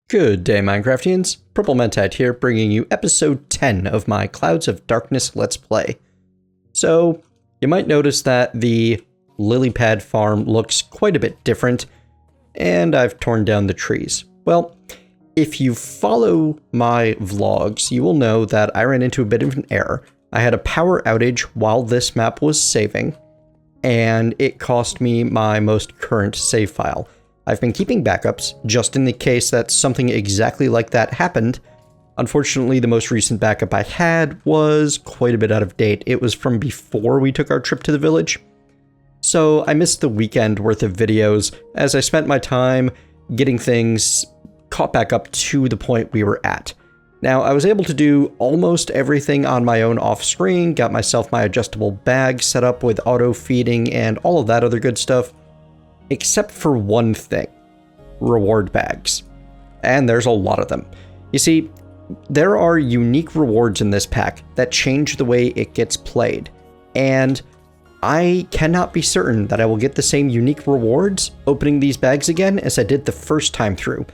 Good day, Minecraftians. Purple Mentat here, bringing you episode 10 of my Clouds of Darkness Let's Play. So, you might notice that the lily pad farm looks quite a bit different, and I've torn down the trees. Well, if you follow my vlogs, you will know that I ran into a bit of an error. I had a power outage while this map was saving, and it cost me my most current save file. I've been keeping backups, just in the case that something exactly like that happened. Unfortunately, the most recent backup I had was quite a bit out of date. It was from before we took our trip to the village. So I missed the weekend worth of videos, as I spent my time getting things caught back up to the point we were at. Now, I was able to do almost everything on my own off-screen, got myself my adjustable bag set up with auto-feeding and all of that other good stuff. Except for one thing, reward bags. And there's a lot of them. You see, there are unique rewards in this pack that change the way it gets played. And I cannot be certain that I will get the same unique rewards opening these bags again as I did the first time through.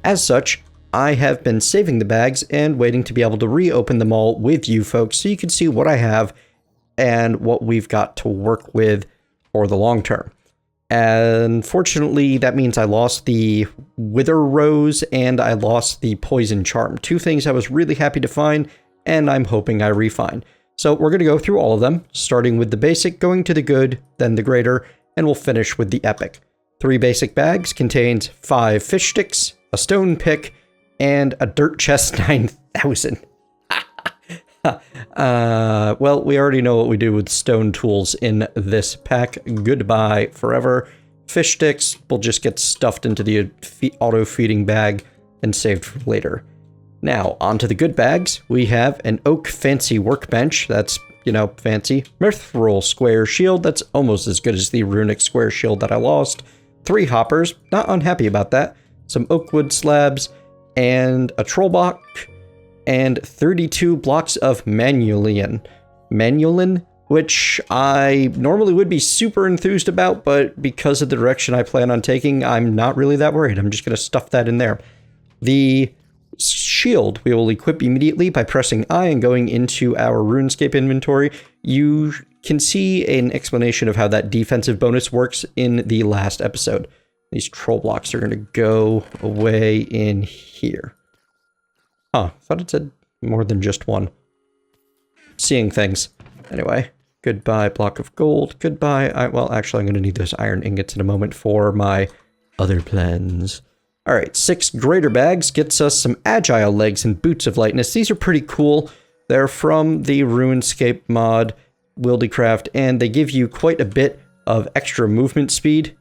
As such, I have been saving the bags and waiting to be able to reopen them all with you folks so you can see what I have and what we've got to work with for the long term. And fortunately, that means I lost the Wither Rose and I lost the Poison Charm. Two things I was really happy to find, and I'm hoping I refine. So we're going to go through all of them, starting with the basic, going to the good, then the greater, and we'll finish with the epic. 3 basic bags contains 5 fish sticks, a stone pick, and a dirt chest 9000. Well, we already know what we do with stone tools in this pack. Goodbye forever. Fish sticks will just get stuffed into the auto-feeding bag and saved for later. Now, onto the good bags. We have an oak fancy workbench. That's, fancy. Mithril square shield. That's almost as good as the runic square shield that I lost. 3 hoppers. Not unhappy about that. Some oak wood slabs. And a troll block. And 32 blocks of Manulin, which I normally would be super enthused about, but because of the direction I plan on taking, I'm not really that worried. I'm just going to stuff that in there. The shield we will equip immediately by pressing I and going into our RuneScape inventory. You can see an explanation of how that defensive bonus works in the last episode. These troll blocks are going to go away in here. Huh, I thought it said more than just one. Seeing things. Anyway, goodbye block of gold, goodbye. Well, actually, I'm going to need those iron ingots in a moment for my other plans. Alright, 6 greater bags gets us some agile legs and boots of lightness. These are pretty cool. They're from the RuneScape mod, Wildecraft, and they give you quite a bit of extra movement speed.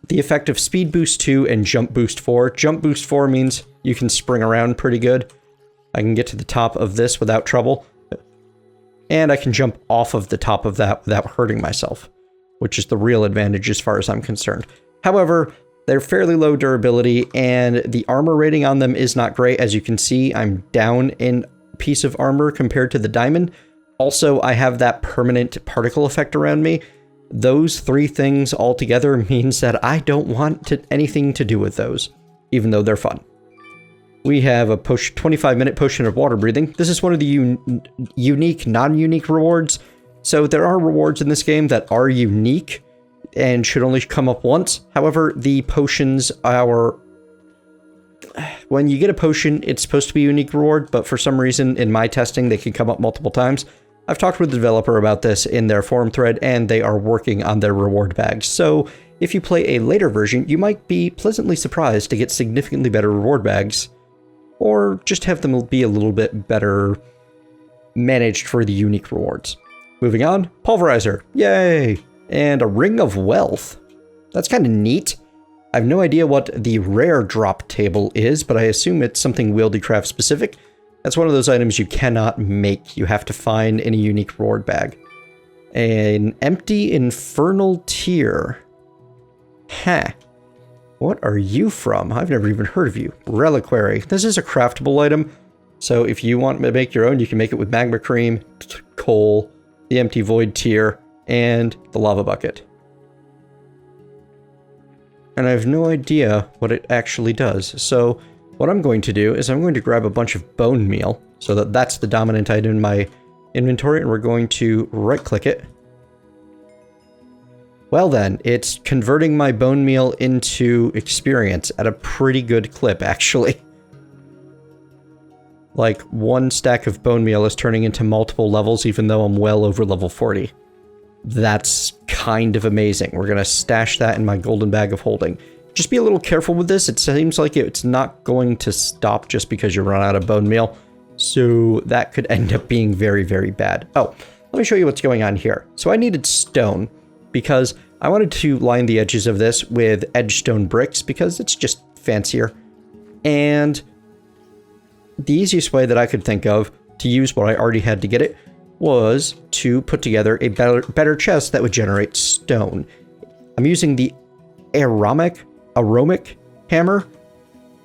The effect of Speed Boost 2 and Jump Boost 4. Jump Boost 4 means you can spring around pretty good. I can get to the top of this without trouble. And I can jump off of the top of that without hurting myself, which is the real advantage as far as I'm concerned. However, they're fairly low durability, and the armor rating on them is not great. As you can see, I'm down in a piece of armor compared to the diamond. Also, I have that permanent particle effect around me. Those 3 things altogether means that I don't want anything to do with those, even though they're fun. We have a 25-minute potion of water breathing. This is one of the unique, non-unique rewards. So there are rewards in this game that are unique and should only come up once. However, the potions are... When you get a potion, it's supposed to be a unique reward, but for some reason, in my testing, they can come up multiple times. I've talked with the developer about this in their forum thread, and they are working on their reward bags. So if you play a later version, you might be pleasantly surprised to get significantly better reward bags, or just have them be a little bit better managed for the unique rewards. Moving on, Pulverizer, yay! And a Ring of Wealth. That's kind of neat. I have no idea what the rare drop table is, but I assume it's something Wildecraft specific. That's one of those items you cannot make. You have to find in a unique reward bag. An empty infernal tear. Huh. What are you from? I've never even heard of you. Reliquary. This is a craftable item. So if you want to make your own, you can make it with magma cream, coal, the empty void tear, and the lava bucket. and I have no idea what it actually does. So what I'm going to do is I'm going to grab a bunch of bone meal, so that's the dominant item in my inventory, and we're going to right-click it. Well then, it's converting my bone meal into experience at a pretty good clip, actually. Like, one stack of bone meal is turning into multiple levels, even though I'm well over level 40. That's kind of amazing. We're going to stash that in my golden bag of holding. Just be a little careful with this. It seems like it's not going to stop just because you run out of bone meal. So that could end up being very, very bad. Oh, let me show you what's going on here. So I needed stone because I wanted to line the edges of this with edge stone bricks because it's just fancier. And the easiest way that I could think of to use what I already had to get it was to put together a better chest that would generate stone. I'm using the aromatic hammer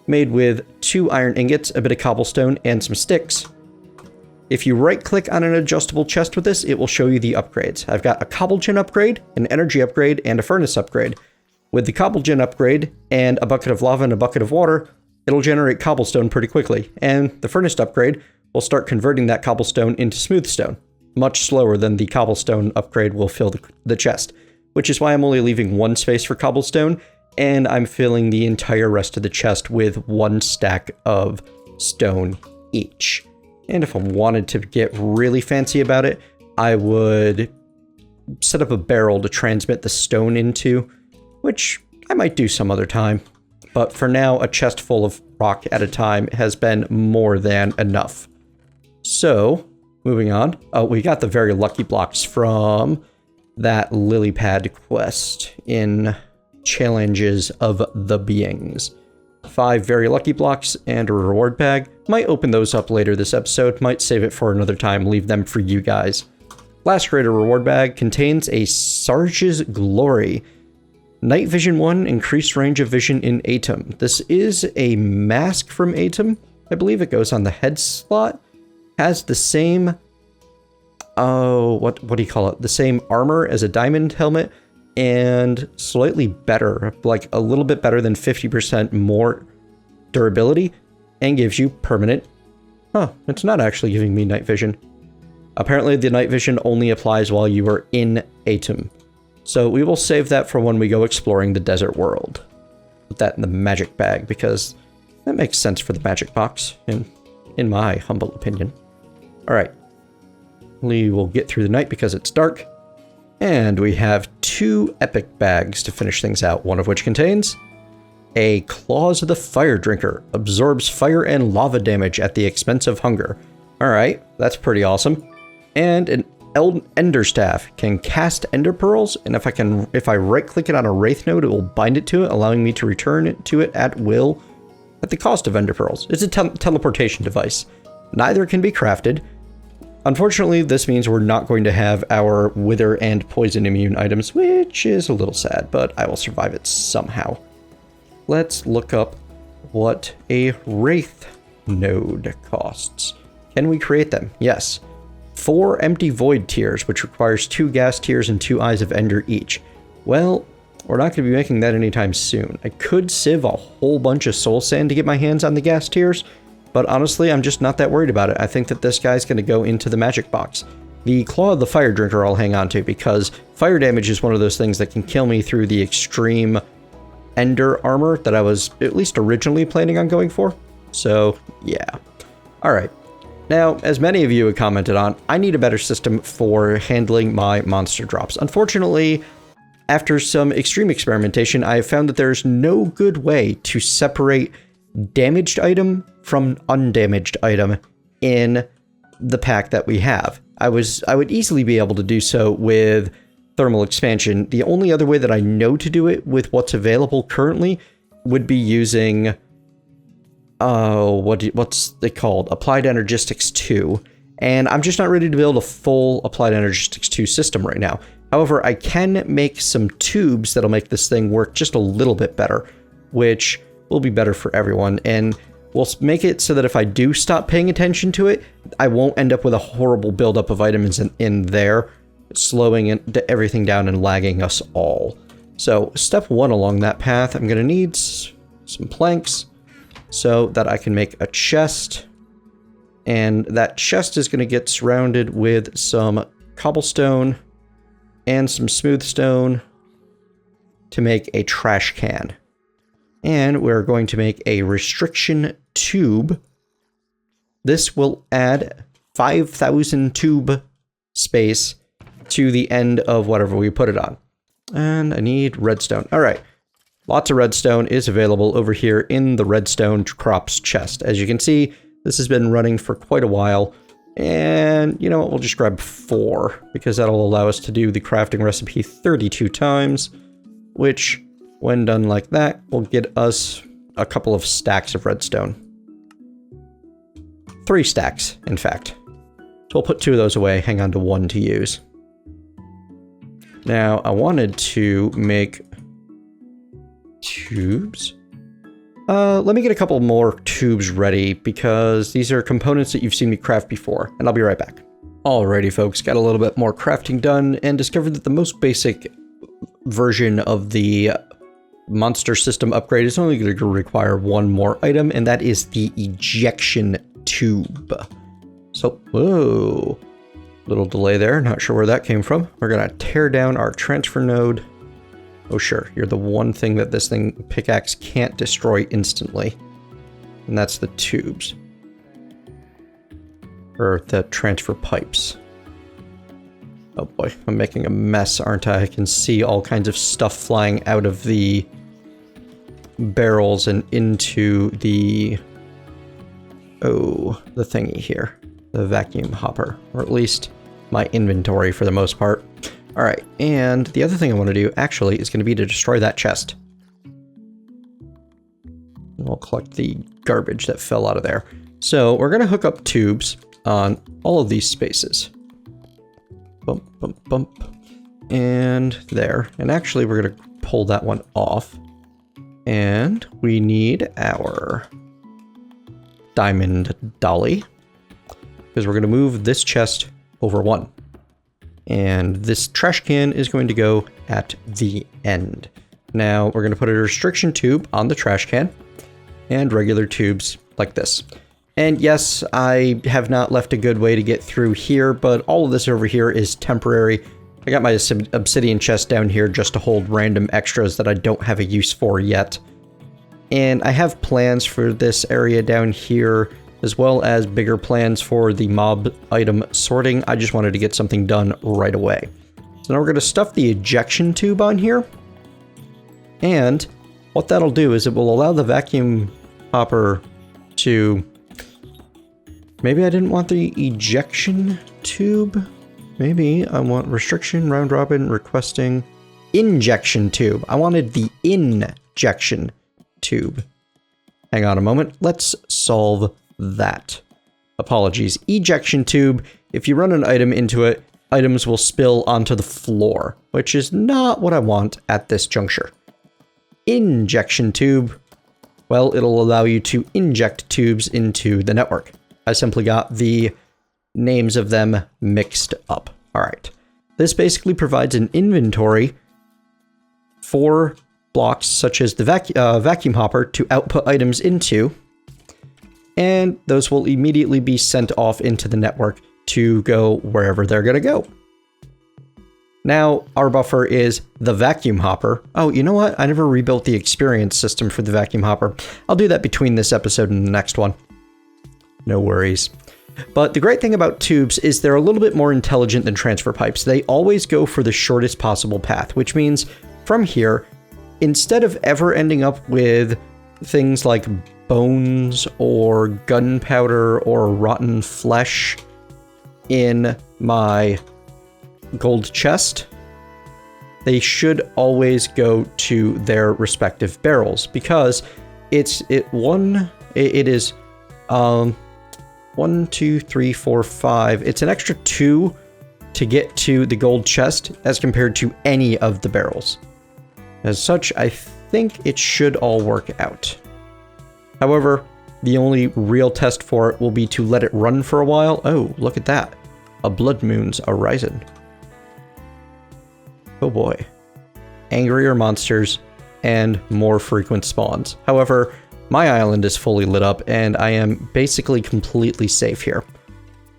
made with 2 iron ingots, a bit of cobblestone, and some sticks. If you right-click on an adjustable chest with this, it will show you the upgrades. I've got a cobblegen upgrade, an energy upgrade, and a furnace upgrade. With the cobblegen upgrade and a bucket of lava and a bucket of water, it'll generate cobblestone pretty quickly, and the furnace upgrade will start converting that cobblestone into smooth stone, much slower than the cobblestone upgrade will fill the chest, which is why I'm only leaving 1 space for cobblestone, and I'm filling the entire rest of the chest with 1 stack of stone each. And if I wanted to get really fancy about it, I would set up a barrel to transmit the stone into, which I might do some other time. But for now, a chest full of rock at a time has been more than enough. So, moving on. Oh, we got the very lucky blocks from that lily pad quest in Challenges of the Beings. 5 very lucky blocks and a reward bag. Might open those up later this episode, might save it for another time, leave them for you guys. Last greater reward bag contains a Sarge's Glory. Night Vision 1, increased range of vision in Atom. This is a mask from Atom. I believe it goes on the head slot. Has the same, what do you call it? The same armor as a diamond helmet, and slightly better, like a little bit better than 50% more durability, and gives you permanent. It's not actually giving me night vision. Apparently the night vision only applies while you are in Atom. So we will save that for when we go exploring the desert world. Put that in the magic bag because that makes sense for the magic box, in my humble opinion. Alright. We will get through the night because it's dark. And we have 2 epic bags to finish things out, one of which contains a Claws of the Fire Drinker. Absorbs fire and lava damage at the expense of hunger. Alright, that's pretty awesome. And an Ender Staff can cast Ender Pearls, and if I right-click it on a Wraith node, it will bind it to it, allowing me to return it to it at will at the cost of Ender Pearls. It's a teleportation device. Neither can be crafted. Unfortunately, this means we're not going to have our Wither and Poison immune items, which is a little sad, but I will survive it somehow. Let's look up what a Wraith node costs. Can we create them? Yes. 4 empty void tiers, which requires 2 gas tiers and 2 eyes of Ender each. Well, we're not going to be making that anytime soon. I could sieve a whole bunch of soul sand to get my hands on the gas tiers, but honestly, I'm just not that worried about it. I think that this guy's going to go into the magic box. The Claw of the Fire Drinker I'll hang on to because fire damage is one of those things that can kill me through the extreme Ender armor that I was at least originally planning on going for. So, yeah. Alright. Now, as many of you have commented on, I need a better system for handling my monster drops. Unfortunately, after some extreme experimentation, I have found that there's no good way to separate damaged item from undamaged item in the pack that we have. I would easily be able to do so with thermal expansion. The only other way that I know to do it with what's available currently would be using what's it called? Applied Energistics 2. And I'm just not ready to build a full Applied Energistics 2 system right now. However, I can make some tubes that'll make this thing work just a little bit better, which will be better for everyone. And we'll make it so that if I do stop paying attention to it, I won't end up with a horrible buildup of items in there, slowing everything down and lagging us all. So step 1 along that path, I'm going to need some planks so that I can make a chest. And that chest is going to get surrounded with some cobblestone and some smooth stone to make a trash can. And we're going to make a restriction tube. This will add 5,000 tube space to the end of whatever we put it on. And I need redstone. All right. Lots of redstone is available over here in the redstone crops chest. As you can see, this has been running for quite a while. And you know what? We'll just grab 4 because that'll allow us to do the crafting recipe 32 times, which when done like that, will get us a couple of stacks of redstone. 3 stacks, in fact. So we'll put 2 of those away, hang on to 1 to use. Now, I wanted to make tubes. Let me get a couple more tubes ready because these are components that you've seen me craft before, and I'll be right back. Alrighty, folks, got a little bit more crafting done and discovered that the most basic version of the monster system upgrade is only going to require 1 more item, and that is the ejection tube. So, whoa. Little delay there, not sure where that came from. We're gonna tear down our transfer node. Oh sure, you're the one thing that this pickaxe can't destroy instantly. And that's the tubes. Or the transfer pipes. Oh boy, I'm making a mess, aren't I? I can see all kinds of stuff flying out of the barrels and into the... oh, the thingy here. The vacuum hopper, or at least my inventory for the most part. All right, and the other thing I want to do actually is going to be to destroy that chest. We'll collect the garbage that fell out of there. So we're going to hook up tubes on all of these spaces. Bump, bump, bump, and there. And actually we're going to pull that one off. And we need our diamond dolly, because we're going to move this chest over 1. And this trash can is going to go at the end. Now we're going to put a restriction tube on the trash can and regular tubes like this. And yes, I have not left a good way to get through here, but all of this over here is temporary. I got my obsidian chest down here just to hold random extras that I don't have a use for yet. And I have plans for this area down here, as well as bigger plans for the mob item sorting. I just wanted to get something done right away. So now we're going to stuff the ejection tube on here. And what that'll do is it will allow the vacuum hopper to... maybe I didn't want the ejection tube. Maybe I want restriction, round robin, requesting, injection tube. I wanted the injection tube. Hang on a moment. Let's solve that. Apologies. Ejection tube. If you run an item into it, items will spill onto the floor, which is not what I want at this juncture. Injection tube. Well, it'll allow you to inject tubes into the network. I simply got the names of them mixed up. All right. This basically provides an inventory for blocks such as the vacuum hopper to output items into, and those will immediately be sent off into the network to go wherever they're going to go. Now, our buffer is the vacuum hopper. Oh, you know what? I never rebuilt the experience system for the vacuum hopper. I'll do that between this episode and the next one. No worries. But the great thing about tubes is they're a little bit more intelligent than transfer pipes. They always go for the shortest possible path, which means from here, instead of ever ending up with things like bones or gunpowder or rotten flesh in my gold chest, they should always go to their respective barrels, because it is 1, 2, 3, 4, 5. It's an extra 2 to get to the gold chest as compared to any of the barrels. As such, I think it should all work out. However, the only real test for it will be to let it run for a while. Oh, look at that. A blood moon's arisen. Oh boy. angrier monsters and more frequent spawns. However, my island is fully lit up and I am basically completely safe here.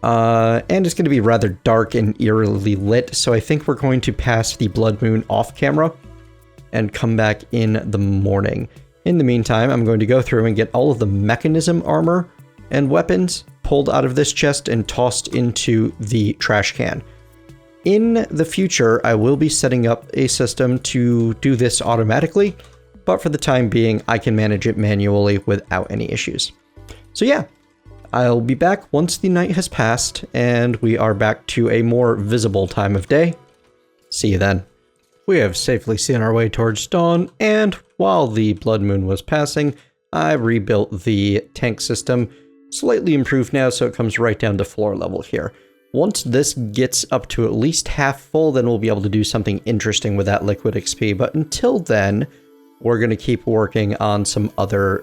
And it's going to be rather dark and eerily lit, so I think we're going to pass the blood moon off camera and come back in the morning. In the meantime, I'm going to go through and get all of the mechanism armor and weapons pulled out of this chest and tossed into the trash can. In the future, I will be setting up a system to do this automatically, but for the time being, I can manage it manually without any issues. So yeah, I'll be back once the night has passed and we are back to a more visible time of day. See you then. We have safely seen our way towards dawn, and while the blood moon was passing, I rebuilt the tank system, slightly improved now so it comes right down to floor level here. Once this gets up to at least half full, then we'll be able to do something interesting with that liquid XP, but until then, we're going to keep working on some other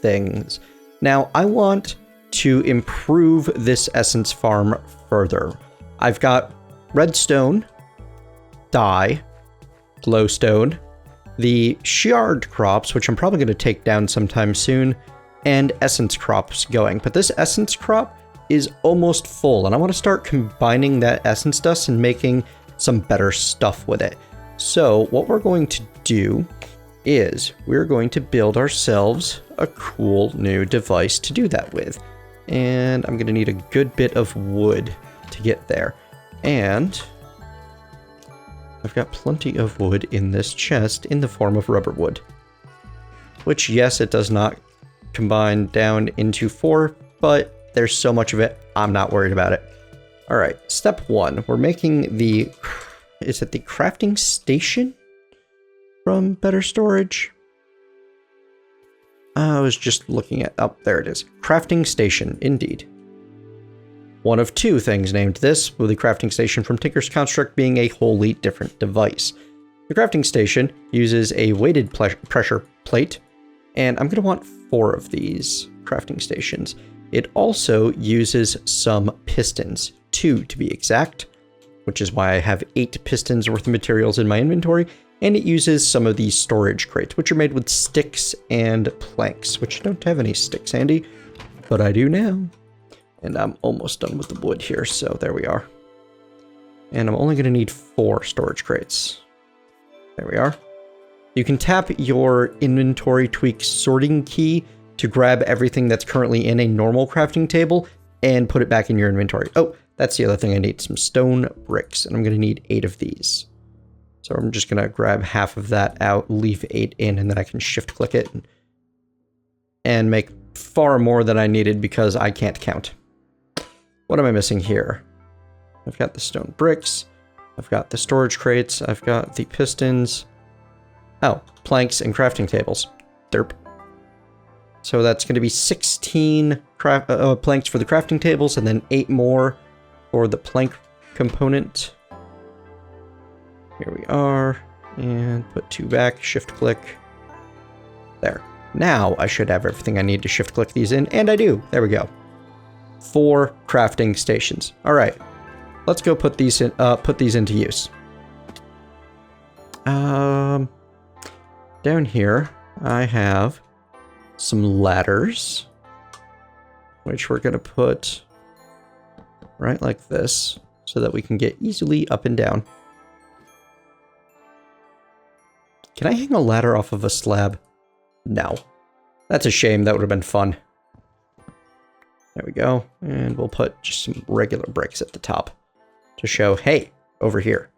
things. Now, I want to improve this essence farm further. I've got redstone, dye, glowstone, the shard crops, which I'm probably going to take down sometime soon, and essence crops going. But this essence crop is almost full, and I want to start combining that essence dust and making some better stuff with it. So what we're going to do is we're going to build ourselves a cool new device to do that with. And I'm going to need a good bit of wood to get there. And I've got plenty of wood in this chest in the form of rubber wood. Which, yes, it does not combine down into 4, but there's so much of it, I'm not worried about it. Alright, step 1. We're making the... Is it the crafting station from Better Storage? I was just looking at... Oh, there it is. Crafting station, indeed. One of 2 things named this, with the crafting station from Tinker's Construct being a wholly different device. The crafting station uses a weighted pressure plate, and I'm going to want 4 of these crafting stations. It also uses some pistons, 2 to be exact, which is why I have 8 pistons worth of materials in my inventory, and it uses some of these storage crates, which are made with sticks and planks, which I don't have any sticks handy, but I do now. And I'm almost done with the wood here, so there we are. And I'm only going to need 4 storage crates. There we are. You can tap your inventory tweak sorting key to grab everything that's currently in a normal crafting table and put it back in your inventory. Oh, that's the other thing I need, some stone bricks, and I'm going to need 8 of these. So I'm just going to grab half of that out, leave 8 in, and then I can shift click it and make far more than I needed because I can't count. What am I missing here? I've got the stone bricks, I've got the storage crates, I've got the pistons. Oh, planks and crafting tables. Derp. So that's going to be 16 planks for the crafting tables, and then 8 more for the plank component. Here we are, and put 2 back, shift click. There. Now I should have everything I need to shift click these in, and I do. There we go. 4 crafting stations. All right, let's go put these into use. Down here, I have some ladders, which we're gonna put right like this, so that we can get easily up and down. Can I hang a ladder off of a slab? No. That's a shame. That would have been fun. There we go. And we'll put just some regular bricks at the top to show, hey, over here.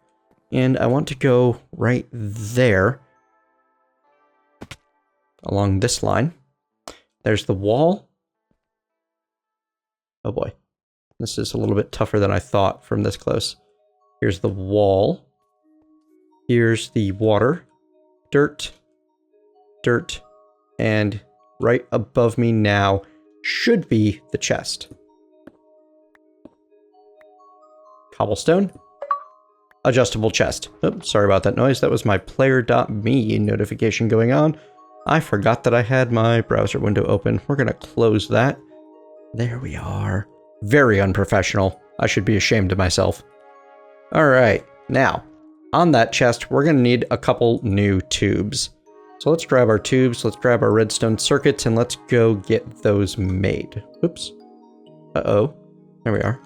And I want to go right there along this line. There's the wall. Oh boy. This is a little bit tougher than I thought from this close. Here's the wall. Here's the water. Dirt. Dirt. And right above me now should be the chest. Cobblestone. Adjustable chest. Oops, sorry about that noise. That was my player.me notification going on. I forgot that I had my browser window open. We're going to close that. There we are. Very unprofessional. I should be ashamed of myself. All right. Now, on that chest, we're going to need a couple new tubes. So let's grab our tubes, let's grab our redstone circuits, and let's go get those made. Oops. Uh-oh. There we are.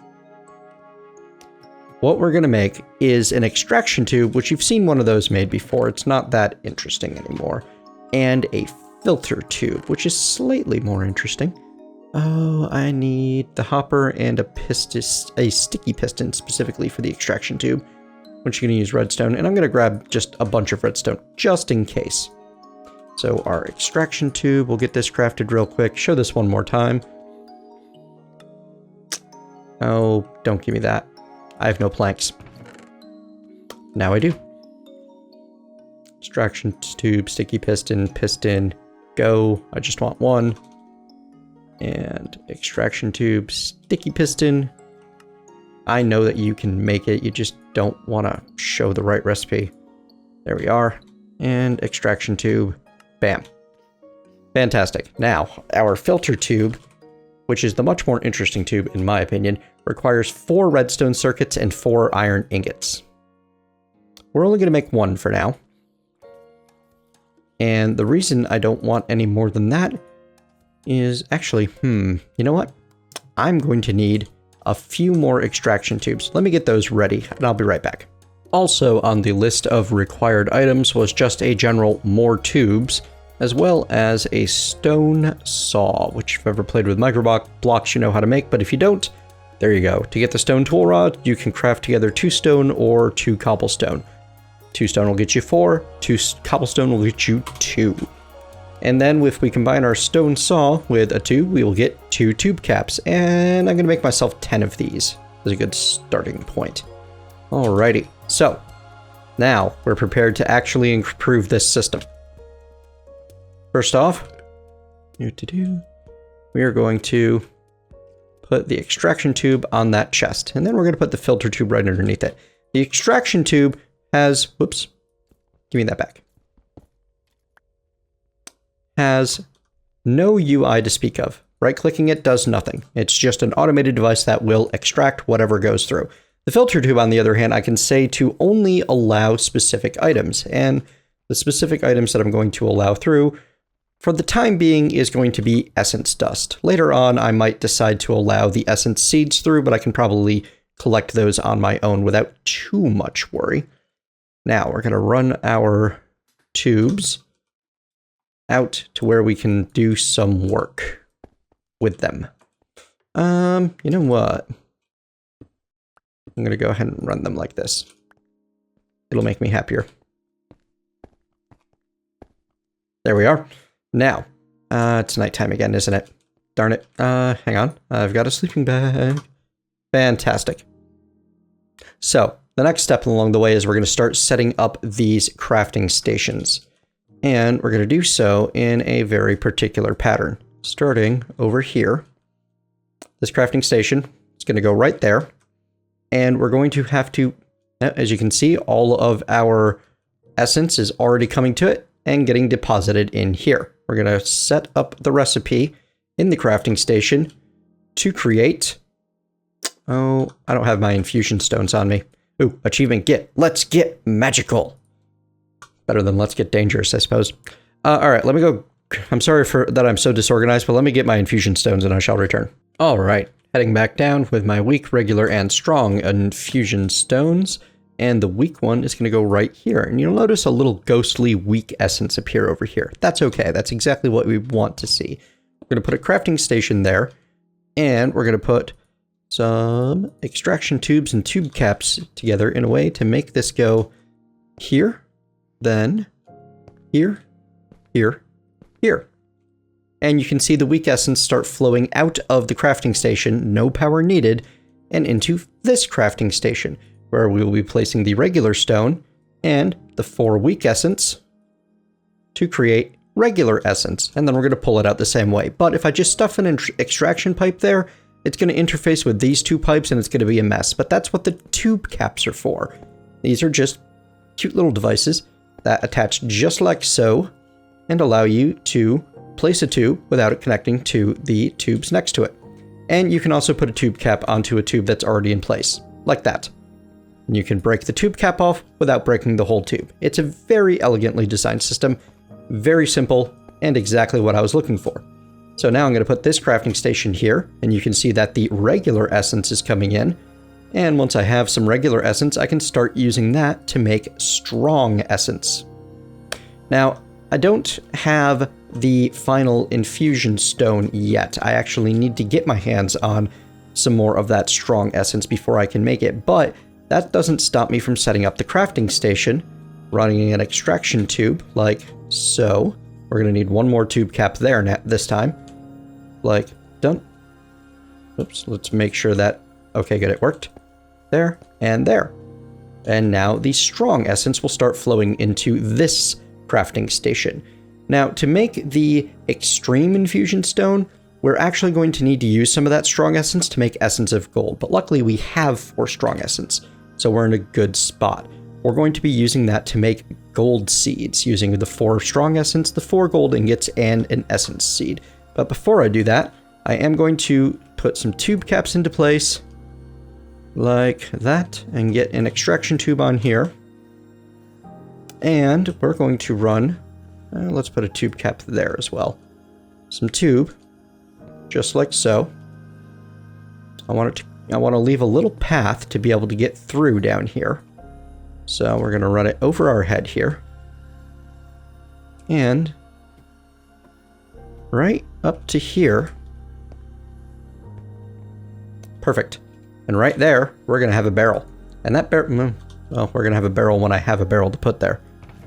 What we're going to make is an extraction tube, which you've seen one of those made before. It's not that interesting anymore. And a filter tube, which is slightly more interesting. Oh, I need the hopper and a sticky piston specifically for the extraction tube, which you're going to use redstone. And I'm going to grab just a bunch of redstone just in case. So our extraction tube, we'll get this crafted real quick. Show this one more time. Oh, don't give me that. I have no planks. Now I do. Extraction tube, sticky piston, go. I just want one. And extraction tube, sticky piston. I know that you can make it, you just don't want to show the right recipe. There we are. And extraction tube, bam. Fantastic. Now, our filter tube, which is the much more interesting tube in my opinion, requires 4 redstone circuits and 4 iron ingots. We're only going to make 1 for now. And the reason I don't want any more than that is actually, you know what? I'm going to need a few more extraction tubes. Let me get those ready, and I'll be right back. Also on the list of required items was just a general more tubes, as well as a stone saw, which if you've ever played with microblocks, you know how to make, but if you don't, there you go. To get the stone tool rod, you can craft together 2 stone or 2 cobblestone. 2 stone will get you 4, 2 cobblestone will get you 2. And then if we combine our stone saw with a tube, we will get 2 tube caps. And I'm going to make myself 10 of these as a good starting point. Alrighty, so now we're prepared to actually improve this system. First off, we are going to put the extraction tube on that chest, and then we're going to put the filter tube right underneath it. The extraction tube has, whoops, give me that back, has no UI to speak of. Right-clicking it does nothing. It's just an automated device that will extract whatever goes through. The filter tube, on the other hand, I can say to only allow specific items, and the specific items that I'm going to allow through for the time being is going to be essence dust. Later on, I might decide to allow the essence seeds through, but I can probably collect those on my own without too much worry. Now, we're going to run our tubes out to where we can do some work with them. You know what? I'm going to go ahead and run them like this. It'll make me happier. There we are. Now, it's nighttime again, isn't it? Darn it. Hang on. I've got a sleeping bag. Fantastic. So, the next step along the way is we're going to start setting up these crafting stations. And we're going to do so in a very particular pattern. Starting over here. This crafting station is going to go right there. And we're going to have to, as you can see, all of our essence is already coming to it and getting deposited in here. We're going to set up the recipe in the crafting station to create... Oh, I don't have my infusion stones on me. Ooh, achievement get. Let's get magical. Better than let's get dangerous, I suppose. All right, let me go. I'm sorry for that I'm so disorganized, but let me get my infusion stones and I shall return. All right, heading back down with my weak, regular, and strong infusion stones. And the weak one is going to go right here. And you'll notice a little ghostly weak essence appear over here. That's okay. That's exactly what we want to see. We're going to put a crafting station there. And we're going to put some extraction tubes and tube caps together in a way to make this go here, then here, here, here. And you can see the weak essence start flowing out of the crafting station, no power needed, and into this crafting station, where we will be placing the regular stone and the 4 weak essence to create regular essence. And then we're going to pull it out the same way. But if I just stuff an extraction pipe there, it's going to interface with these 2 pipes and it's going to be a mess. But that's what the tube caps are for. These are just cute little devices that attach just like so and allow you to place a tube without it connecting to the tubes next to it. And you can also put a tube cap onto a tube that's already in place, like that. And you can break the tube cap off without breaking the whole tube. It's a very elegantly designed system, very simple, and exactly what I was looking for. So now I'm going to put this crafting station here, and you can see that the regular essence is coming in. And once I have some regular essence, I can start using that to make strong essence. Now, I don't have the final infusion stone yet. I actually need to get my hands on some more of that strong essence before I can make it, but that doesn't stop me from setting up the crafting station, running an extraction tube like so. We're going to need one more tube cap there this time. Like, done. Oops, let's make sure that, okay, good, it worked. There, and there. And now the strong essence will start flowing into this crafting station. Now, to make the extreme infusion stone, we're actually going to need to use some of that strong essence to make essence of gold. But luckily, we have 4 strong essence, so we're in a good spot. We're going to be using that to make gold seeds, using the 4 strong essence, the 4 gold ingots, and an essence seed. But before I do that, I am going to put some tube caps into place, like that, and get an extraction tube on here. And we're going to run, let's put a tube cap there as well. Some tube, just like so. I want to leave a little path to be able to get through down here. So we're going to run it over our head here. And right up to here. Perfect. And right there, we're going to have a barrel. And that barrel, well, we're going to have a barrel when I have a barrel to put there.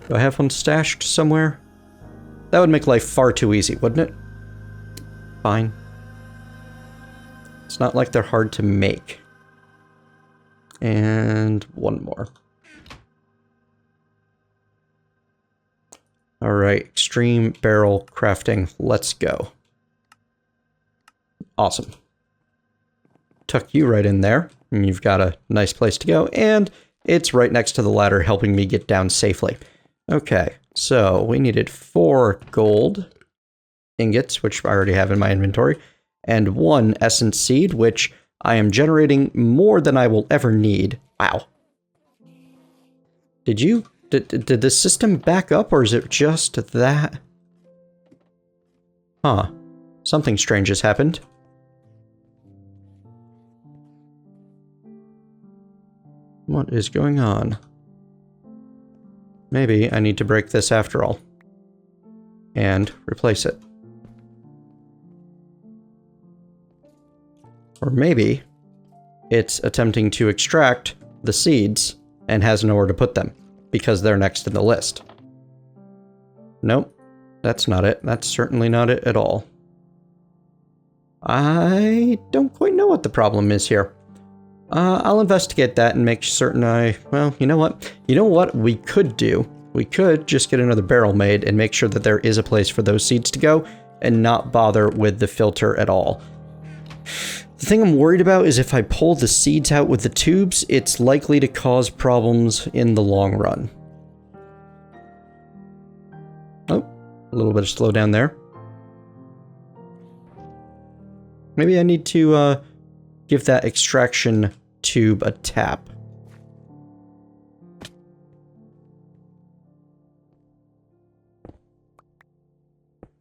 Do I have one stashed somewhere? That would make life far too easy, wouldn't it? Fine. It's not like they're hard to make. And one more. All right, extreme barrel crafting. Let's go. Awesome. Tuck you right in there, and you've got a nice place to go, and it's right next to the ladder, helping me get down safely. Okay, so we needed 4 gold ingots, which I already have in my inventory, and 1 essence seed, which I am generating more than I will ever need. Wow. Did the system back up, or is it just that? Huh. Something strange has happened. What is going on? Maybe I need to break this after all. And replace it. Or maybe it's attempting to extract the seeds and has nowhere to put them because they're next in the list. Nope, that's not it. That's certainly not it at all. I don't quite know what the problem is here. I'll investigate that and make certain well, you know what? You know what we could do? We could just get another barrel made and make sure that there is a place for those seeds to go and not bother with the filter at all. The thing I'm worried about is if I pull the seeds out with the tubes, it's likely to cause problems in the long run. Oh, a little bit of slowdown there. Maybe I need to give that extraction tube a tap.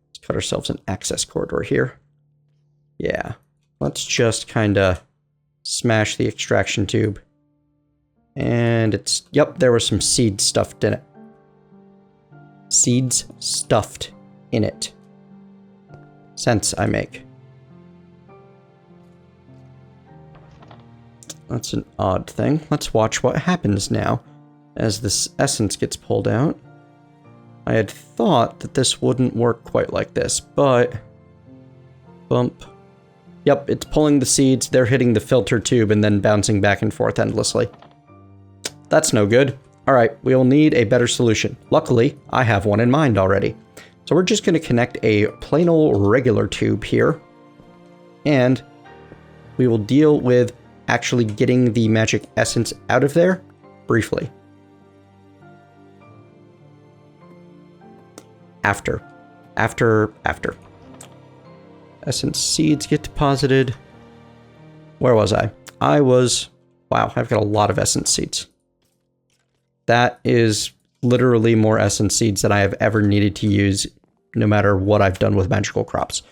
Let's cut ourselves an access corridor here. Yeah, let's just kind of smash the extraction tube. And it's, yep, there was some seeds stuffed in it. Seeds stuffed in it. Sense I make. That's an odd thing. Let's watch what happens now as this essence gets pulled out. I had thought that this wouldn't work quite like this, but... Bump. Yep, it's pulling the seeds, they're hitting the filter tube, and then bouncing back and forth endlessly. That's no good. Alright, we'll need a better solution. Luckily, I have one in mind already. So we're just going to connect a plain old regular tube here. And we will deal with actually getting the magic essence out of there briefly. After. Essence seeds get deposited. Where was I? I was Wow, I've got a lot of essence seeds. That is literally more essence seeds than I have ever needed to use, no matter what I've done with magical crops.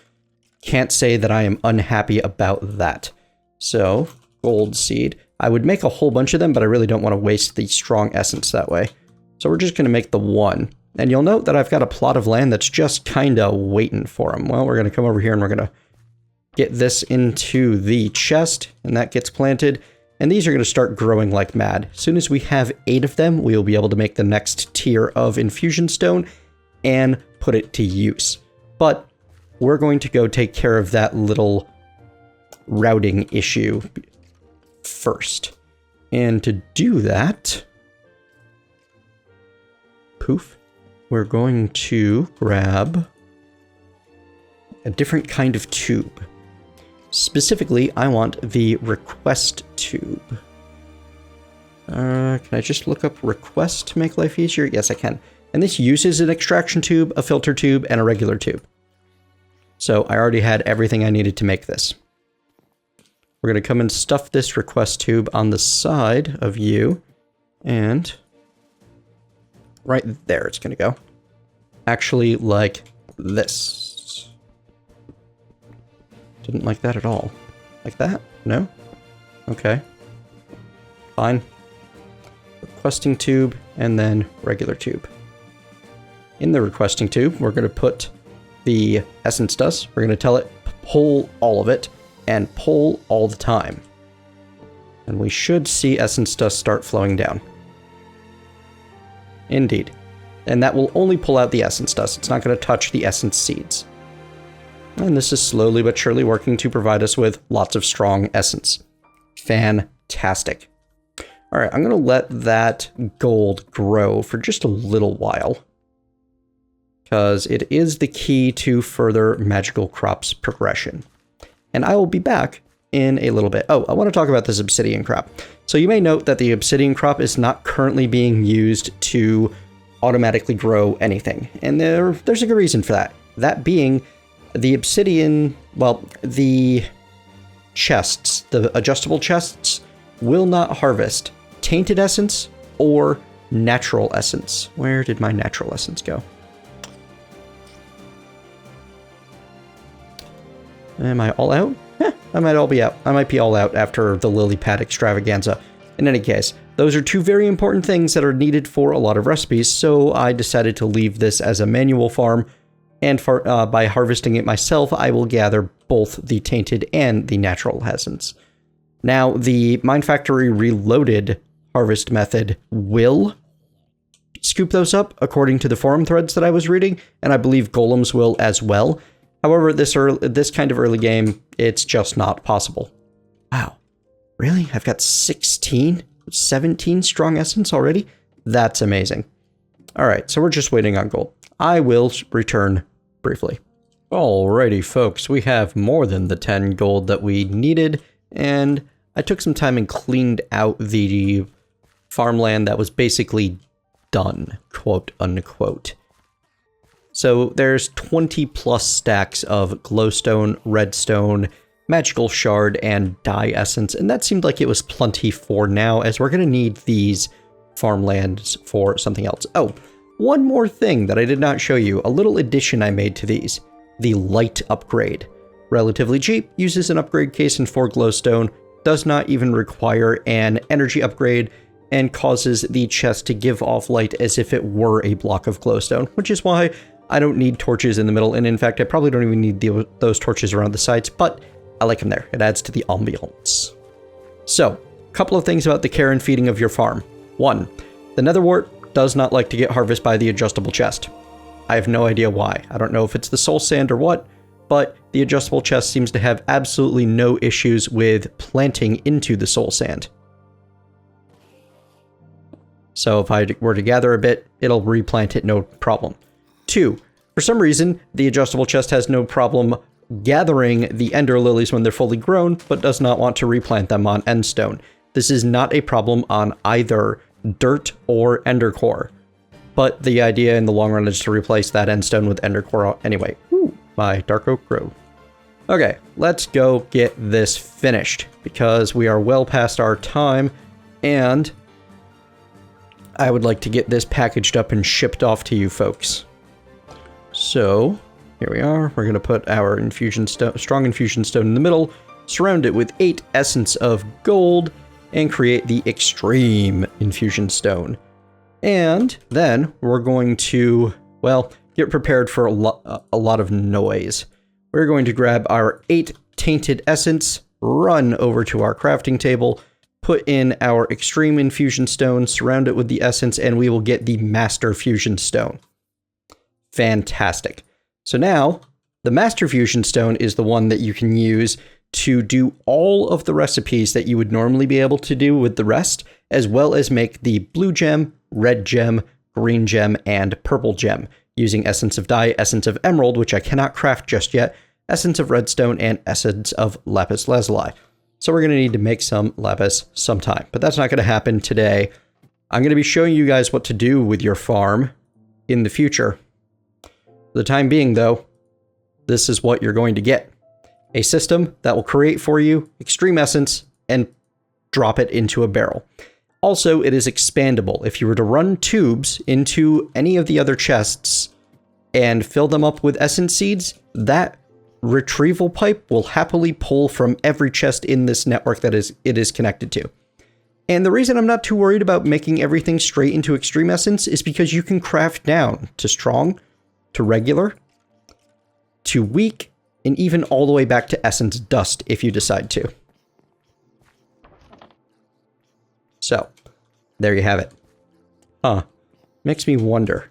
Can't say that I am unhappy about that. So, gold seed. I would make a whole bunch of them, but I really don't want to waste the strong essence that way. So we're just going to make the one. And you'll note that I've got a plot of land that's just kind of waiting for them. Well, we're going to come over here and we're going to get this into the chest, and that gets planted. And these are going to start growing like mad. As soon as we have 8 of them, we will be able to make the next tier of infusion stone and put it to use. But we're going to go take care of that little routing issue first. And to do that, poof, we're going to grab a different kind of tube. Specifically, I want the request tube. Can I just look up request to make life easier? Yes, I can. And this uses an extraction tube, a filter tube, and a regular tube. So I already had everything I needed to make this. We're going to come and stuff this request tube on the side of you. And right there it's going to go. Actually, like this. Didn't like that at all. Like that? No? Okay. Fine. Requesting tube, and then regular tube. In the requesting tube, we're going to put the essence dust. We're going to tell it, pull all of it, and pull all the time. And we should see essence dust start flowing down. Indeed. And that will only pull out the essence dust. It's not going to touch the essence seeds. And this is slowly but surely working to provide us with lots of strong essence. Fantastic. All right, I'm going to let that gold grow for just a little while, because it is the key to further magical crops progression. And I will be back in a little bit. Oh, I want to talk about this obsidian crop. So you may note that the obsidian crop is not currently being used to automatically grow anything. And there's a good reason for that. That being the obsidian, well, the chests, the adjustable chests, will not harvest tainted essence or natural essence. Where did my natural essence go? Am I all out? I might all be out. I might be all out after the lily pad extravaganza. In any case, those are 2 very important things that are needed for a lot of recipes, so I decided to leave this as a manual farm, and by harvesting it myself, I will gather both the tainted and the natural essence. Now, the Mine Factory Reloaded harvest method will scoop those up, according to the forum threads that I was reading, and I believe golems will as well. However, this kind of early game, it's just not possible. Wow. Really? I've got 17 strong essence already? That's amazing. Alright, so we're just waiting on gold. I will return briefly. Alrighty, folks, we have more than the 10 gold that we needed, and I took some time and cleaned out the farmland that was basically done, quote unquote. So there's 20 plus stacks of glowstone, redstone, magical shard, and dye essence, and that seemed like it was plenty for now, as we're going to need these farmlands for something else. Oh, one more thing that I did not show you, a little addition I made to these, the light upgrade. Relatively cheap, uses an upgrade case and 4 glowstone, does not even require an energy upgrade, and causes the chest to give off light as if it were a block of glowstone, which is why I don't need torches in the middle, and in fact, I probably don't even need those torches around the sides, but I like them there. It adds to the ambiance. So, a couple of things about the care and feeding of your farm. 1, the netherwort does not like to get harvested by the adjustable chest. I have no idea why. I don't know if it's the soul sand or what, but the adjustable chest seems to have absolutely no issues with planting into the soul sand. So if I were to gather a bit, it'll replant it no problem. 2, for some reason, the adjustable chest has no problem gathering the ender lilies when they're fully grown, but does not want to replant them on endstone. This is not a problem on either dirt or ender core, but the idea in the long run is to replace that endstone with ender core anyway. Ooh, my dark oak grove. Okay, let's go get this finished because we are well past our time and I would like to get this packaged up and shipped off to you folks. So here we are. We're going to put our infusion stone, strong infusion stone in the middle, surround it with 8 essence of gold, and create the extreme infusion stone. And then we're going to, well, get prepared for a lot of noise. We're going to grab our 8 tainted essence, run over to our crafting table, put in our extreme infusion stone, surround it with the essence, and we will get the master fusion stone. Fantastic. So now, the master fusion stone is the one that you can use to do all of the recipes that you would normally be able to do with the rest, as well as make the blue gem, red gem, green gem, and purple gem, using essence of dye, essence of emerald, which I cannot craft just yet, essence of redstone, and essence of lapis lazuli. So we're going to need to make some lapis sometime, but that's not going to happen today. I'm going to be showing you guys what to do with your farm in the future. For the time being, though, this is what you're going to get. A system that will create for you extreme essence and drop it into a barrel. Also, it is expandable. If you were to run tubes into any of the other chests and fill them up with essence seeds, that retrieval pipe will happily pull from every chest in this network that it is connected to. And the reason I'm not too worried about making everything straight into extreme essence is because you can craft down to strong, to regular, to weak, and even all the way back to essence dust if you decide to. So, there you have it. Huh. Makes me wonder.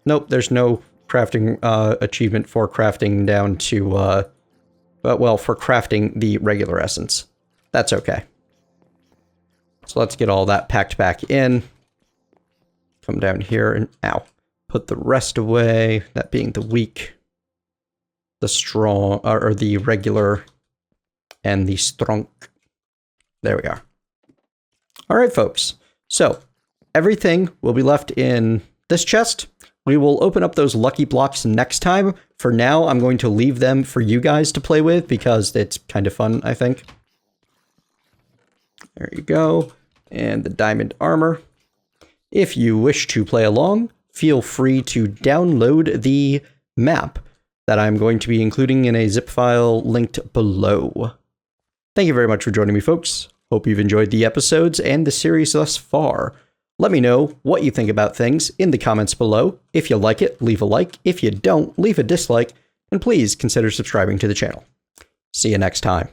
Nope, there's no crafting achievement for crafting down to, well, for crafting the regular essence. That's okay. So let's get all that packed back in. Come down here and, ow. Put the rest away, that being the weak, the strong, or the regular, and the strong. There we are. All right, folks. So everything will be left in this chest. We will open up those lucky blocks next time. For now, I'm going to leave them for you guys to play with because it's kind of fun, I think. There you go. And the diamond armor. If you wish to play along, feel free to download the map that I'm going to be including in a zip file linked below. Thank you very much for joining me, folks. Hope you've enjoyed the episodes and the series thus far. Let me know what you think about things in the comments below. If you like it, leave a like. If you don't, leave a dislike. And please consider subscribing to the channel. See you next time.